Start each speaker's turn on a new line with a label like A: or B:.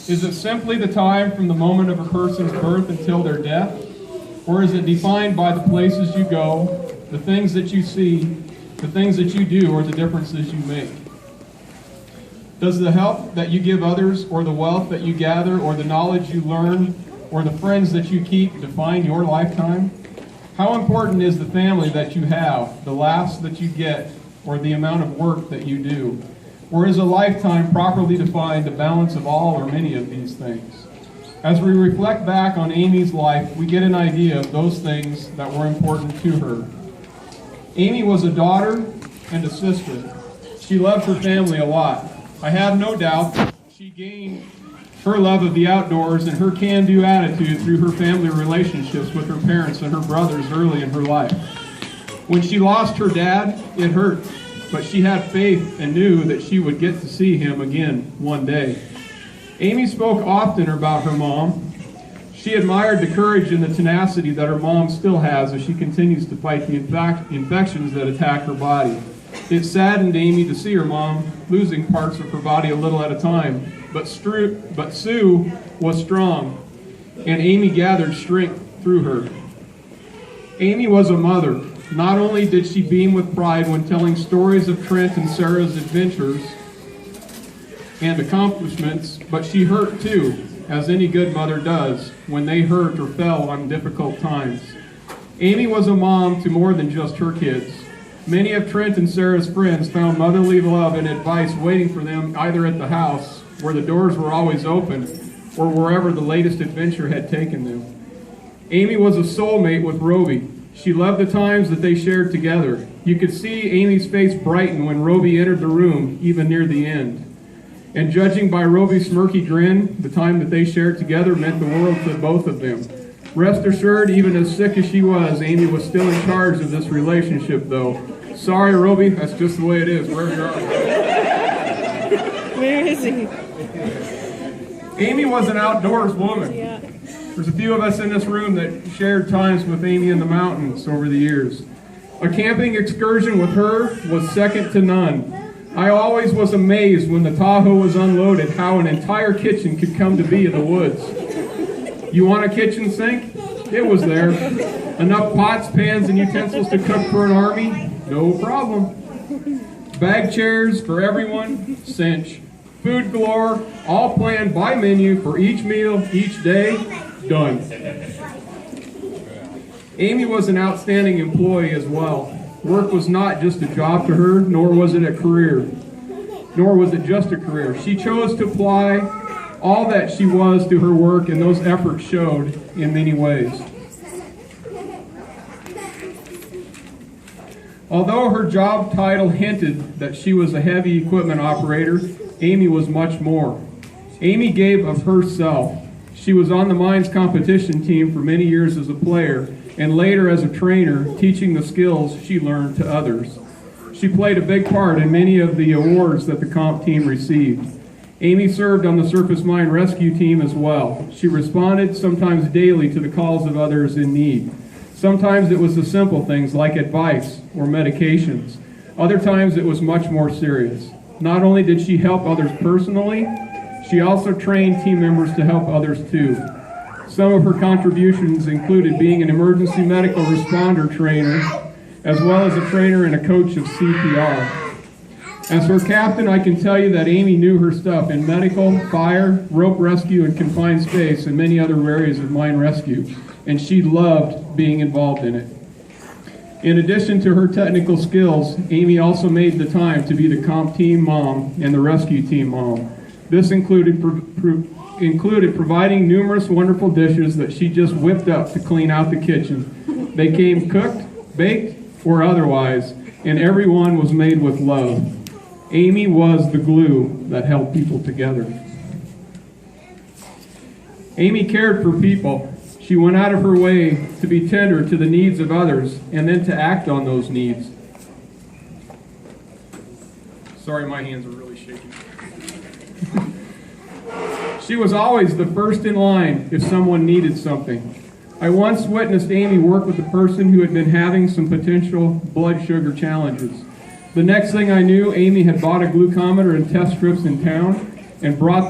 A: Is it simply the time from the moment of a person's birth until their death? Or is it defined by the places you go, the things that you see, the things that you do, or the differences you make? Does the help that you give others, or the wealth that you gather, or the knowledge you learn, or the friends that you keep define your lifetime? How important is the family that you have, the laughs that you get, or the amount of work that you do? Or is a lifetime properly defined the balance of all or many of these things? As we reflect back on Amy's life, we get an idea of those things that were important to her. Amy was a daughter and a sister. She loved her family a lot. I have no doubt that she gained her love of the outdoors and her can-do attitude through her family relationships with her parents and her brothers early in her life. When she lost her dad, it hurt, but she had faith and knew that she would get to see him again one day. Amy spoke often about her mom. She admired the courage and the tenacity that her mom still has as she continues to fight the infections that attack her body. It saddened Amy to see her mom losing parts of her body a little at a time, but Sue was strong, and Amy gathered strength through her. Amy was a mother. Not only did she beam with pride when telling stories of Trent and Sarah's adventures and accomplishments, but she hurt too, as any good mother does when they hurt or fell on difficult times. Amy was a mom to more than just her kids. Many of Trent and Sarah's friends found motherly love and advice waiting for them either at the house, where the doors were always open, or wherever the latest adventure had taken them. Amy was a soulmate with Roby. She loved the times that they shared together. You could see Amy's face brighten when Roby entered the room, even near the end. And judging by Roby's smirky grin, the time that they shared together meant the world to both of them. Rest assured, even as sick as she was, Amy was still in charge of this relationship, though. Sorry, Roby, that's just the way it is. Where you are.
B: Where is he?
A: Amy was an outdoors woman.
B: Yeah.
A: There's a few of us in this room that shared times with Amy in the mountains over the years. A camping excursion with her was second to none. I always was amazed when the Tahoe was unloaded how an entire kitchen could come to be in the woods. You want a kitchen sink? It was there. Enough pots, pans, and utensils to cook for an army? No problem. Bag chairs for everyone? Cinch. Food galore, all planned by menu for each meal, each day? Done. Amy was an outstanding employee as well. Work was not just a job to her, nor was it a career. Nor was it just a career. She chose to apply all that she was to her work, and those efforts showed in many ways. Although her job title hinted that she was a heavy equipment operator, Amy was much more. Amy gave of herself. She was on the mines competition team for many years as a player, and later as a trainer, teaching the skills she learned to others. She played a big part in many of the awards that the comp team received. Amy served on the surface mine rescue team as well. She responded sometimes daily to the calls of others in need. Sometimes it was the simple things like advice or medications. Other times it was much more serious. Not only did she help others personally, she also trained team members to help others too. Some of her contributions included being an emergency medical responder trainer, as well as a trainer and a coach of CPR. As her captain, I can tell you that Amy knew her stuff in medical, fire, rope rescue, and confined space, and many other areas of mine rescue, and she loved being involved in it. In addition to her technical skills, Amy also made the time to be the comp team mom and the rescue team mom. This included providing numerous wonderful dishes that she just whipped up to clean out the kitchen. They came cooked, baked, or otherwise, and every one was made with love. Amy was the glue that held people together. Amy cared for people. She went out of her way to be tender to the needs of others and then to act on those needs. Sorry, my hands are really shaking. She was always the first in line if someone needed something. I once witnessed Amy work with a person who had been having some potential blood sugar challenges. The next thing I knew, Amy had bought a glucometer and test strips in town and brought